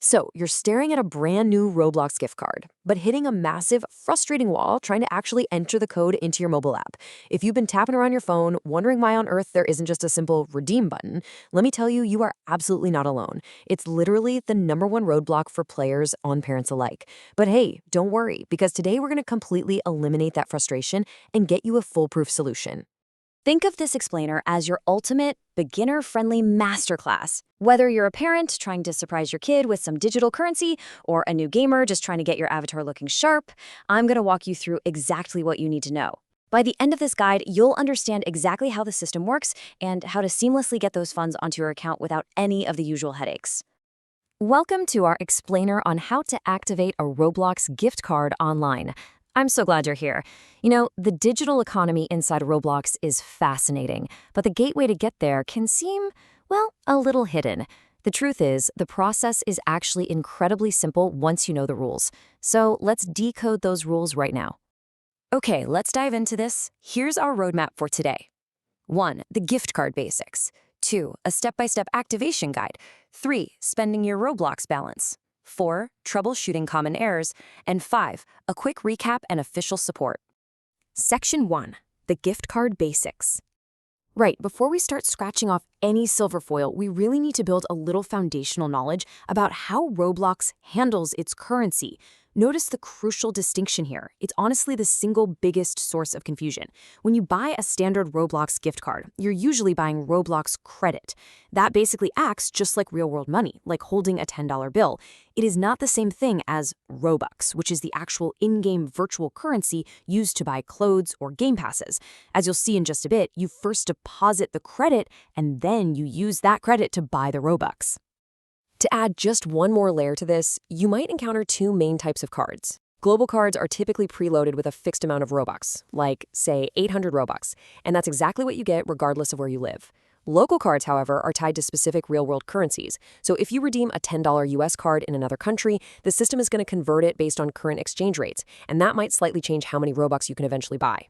So, you're staring at a brand new Roblox gift card, but hitting a massive, frustrating wall trying to actually enter the code into your mobile app. If you've been tapping around your phone, wondering why on earth there isn't just a simple redeem button, let me tell you, you are absolutely not alone. It's literally the #1 roadblock for players and parents alike. But hey, don't worry, because today we're going to completely eliminate that frustration and get you a foolproof solution. Think of this explainer as your ultimate, beginner-friendly masterclass. Whether you're a parent trying to surprise your kid with some digital currency or a new gamer just trying to get your avatar looking sharp, I'm going to walk you through exactly what you need to know. By the end of this guide, you'll understand exactly how the system works and how to seamlessly get those funds onto your account without any of the usual headaches. Welcome to our explainer on how to activate a Roblox gift card online. I'm so glad you're here. You know, the digital economy inside Roblox is fascinating, but the gateway to get there can seem, well, a little hidden. The truth is, the process is actually incredibly simple once you know the rules. So let's decode those rules right now. Okay, let's dive into this. Here's our roadmap for today. 1. The gift card basics. 2. A step-by-step activation guide. 3. Spending your Roblox balance. 4. Troubleshooting common errors. And 5. A quick recap and official support. Section 1. The gift card basics. Right, before we start scratching off any silver foil, we really need to build a little foundational knowledge about how Roblox handles its currency. Notice the crucial distinction here. It's honestly the single biggest source of confusion. When you buy a standard Roblox gift card, you're usually buying Roblox credit. That basically acts just like real-world money, like holding a $10 bill. It is not the same thing as Robux, which is the actual in-game virtual currency used to buy clothes or game passes. As you'll see in just a bit, you first deposit the credit, and then you use that credit to buy the Robux. To add just one more layer to this, you might encounter two main types of cards. Global cards are typically preloaded with a fixed amount of Robux, like, say, 800 Robux, and that's exactly what you get regardless of where you live. Local cards, however, are tied to specific real-world currencies, so if you redeem a $10 US card in another country, the system is going to convert it based on current exchange rates, and that might slightly change how many Robux you can eventually buy.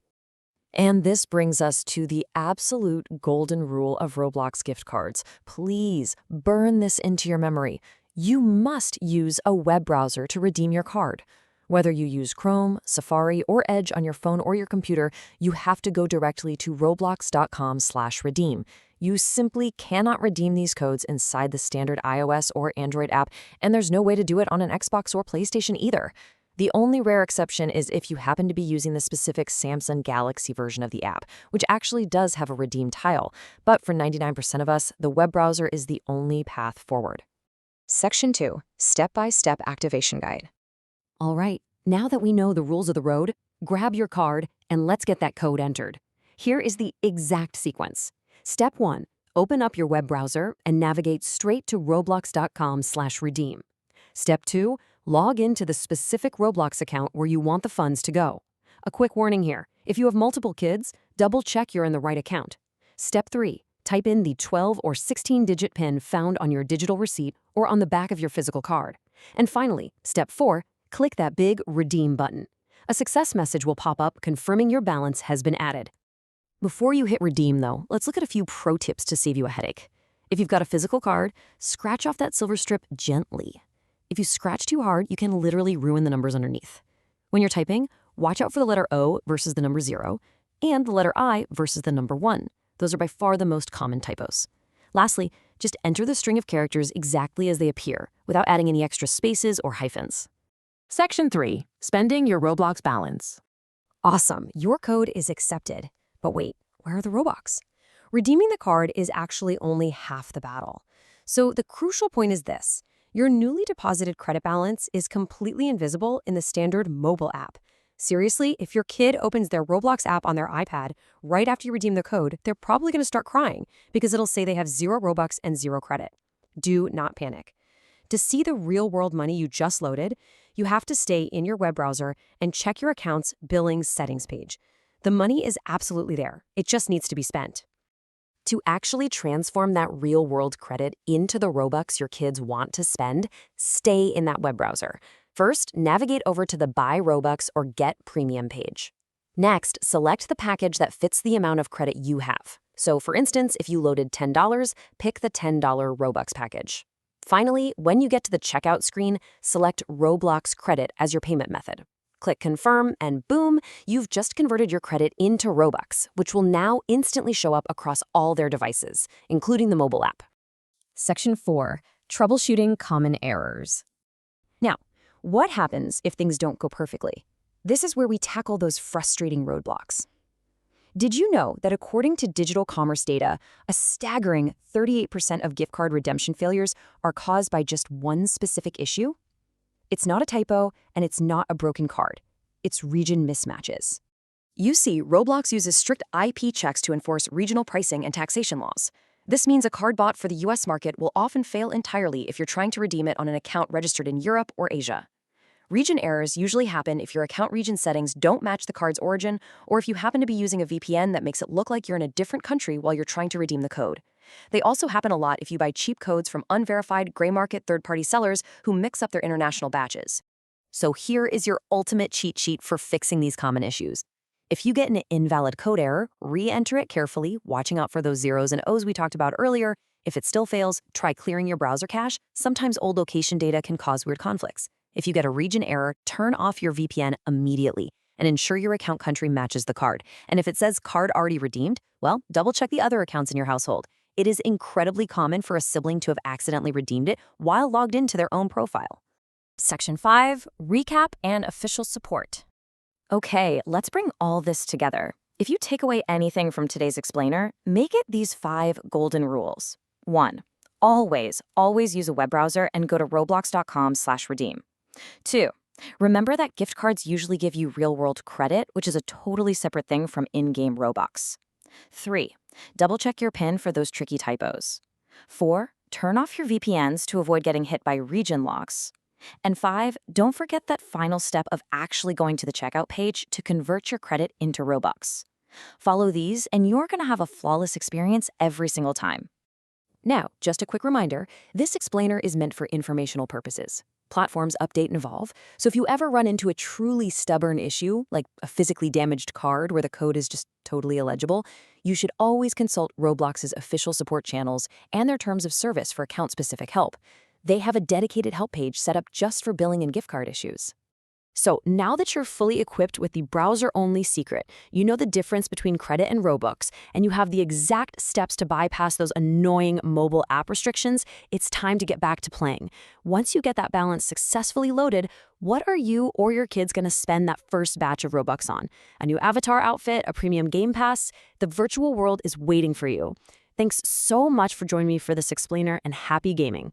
And this brings us to the absolute golden rule of Roblox gift cards. Please burn this into your memory. You must use a web browser to redeem your card. Whether you use Chrome, Safari, or Edge on your phone or your computer, you have to go directly to roblox.com/redeem. You simply cannot redeem these codes inside the standard iOS or Android app, and there's no way to do it on an Xbox or PlayStation either. The only rare exception is if you happen to be using the specific Samsung Galaxy version of the app, which actually does have a redeem tile. But for 99% of us, the web browser is the only path forward. Section 2. Step-by-step activation guide. All right, now that we know the rules of the road, grab your card and let's get that code entered. Here is the exact sequence. Step 1. Open up your web browser and navigate straight to roblox.com/redeem. Step 2. Log into the specific Roblox account where you want the funds to go. A quick warning here. If you have multiple kids, double-check you're in the right account. Step 3. Type in the 12 or 16-digit PIN found on your digital receipt or on the back of your physical card. And finally, Step 4. Click that big Redeem button. A success message will pop up confirming your balance has been added. Before you hit Redeem, though, let's look at a few pro tips to save you a headache. If you've got a physical card, scratch off that silver strip gently. If you scratch too hard, you can literally ruin the numbers underneath. When you're typing, watch out for the letter O versus the number 0, and the letter I versus the number 1. Those are by far the most common typos. Lastly, just enter the string of characters exactly as they appear, without adding any extra spaces or hyphens. Section 3. Spending your Roblox balance. Awesome, your code is accepted. But wait, where are the Robux? Redeeming the card is actually only half the battle. So the crucial point is this. Your newly deposited credit balance is completely invisible in the standard mobile app. Seriously, if your kid opens their Roblox app on their iPad right after you redeem the code, they're probably going to start crying because it'll say they have 0 Robux and 0 credit. Do not panic. To see the real-world money you just loaded, you have to stay in your web browser and check your account's billings settings page. The money is absolutely there. It just needs to be spent. To actually transform that real-world credit into the Robux your kids want to spend, stay in that web browser. First, navigate over to the Buy Robux or Get Premium page. Next, select the package that fits the amount of credit you have. So, for instance, if you loaded $10, pick the $10 Robux package. Finally, when you get to the checkout screen, select Roblox Credit as your payment method. Click Confirm, and boom, you've just converted your credit into Robux, which will now instantly show up across all their devices, including the mobile app. Section 4. Troubleshooting common errors. Now, what happens if things don't go perfectly? This is where we tackle those frustrating roadblocks. Did you know that according to digital commerce data, a staggering 38% of gift card redemption failures are caused by just one specific issue? It's not a typo, and it's not a broken card. It's region mismatches. You see, Roblox uses strict IP checks to enforce regional pricing and taxation laws. This means a card bought for the US market will often fail entirely if you're trying to redeem it on an account registered in Europe or Asia. Region errors usually happen if your account region settings don't match the card's origin, or if you happen to be using a VPN that makes it look like you're in a different country while you're trying to redeem the code. They also happen a lot if you buy cheap codes from unverified gray market third-party sellers who mix up their international batches. So here is your ultimate cheat sheet for fixing these common issues. If you get an invalid code error, re-enter it carefully, watching out for those zeros and O's we talked about earlier. If it still fails, try clearing your browser cache. Sometimes old location data can cause weird conflicts. If you get a region error, turn off your VPN immediately and ensure your account country matches the card. And if it says card already redeemed, well, double-check the other accounts in your household. It is incredibly common for a sibling to have accidentally redeemed it while logged into their own profile. Section 5. Recap and official support. Okay, let's bring all this together. If you take away anything from today's explainer, make it these 5 golden rules. 1. Always use a web browser and go to roblox.com/redeem. 2. Remember that gift cards usually give you real-world credit, which is a totally separate thing from in-game Robux. 3. Double-check your PIN for those tricky typos. 4. Turn off your VPNs to avoid getting hit by region locks. And 5. Don't forget that final step of actually going to the checkout page to convert your credit into Robux. Follow these, and you're going to have a flawless experience every single time. Now, just a quick reminder, this explainer is meant for informational purposes. Platforms update and evolve, so if you ever run into a truly stubborn issue, like a physically damaged card where the code is just totally illegible, you should always consult Roblox's official support channels and their terms of service for account-specific help. They have a dedicated help page set up just for billing and gift card issues. So now that you're fully equipped with the browser-only secret, you know the difference between credit and Robux, and you have the exact steps to bypass those annoying mobile app restrictions, it's time to get back to playing. Once you get that balance successfully loaded, what are you or your kids going to spend that first batch of Robux on? A new avatar outfit, a premium game pass? The virtual world is waiting for you. Thanks so much for joining me for this explainer, and happy gaming.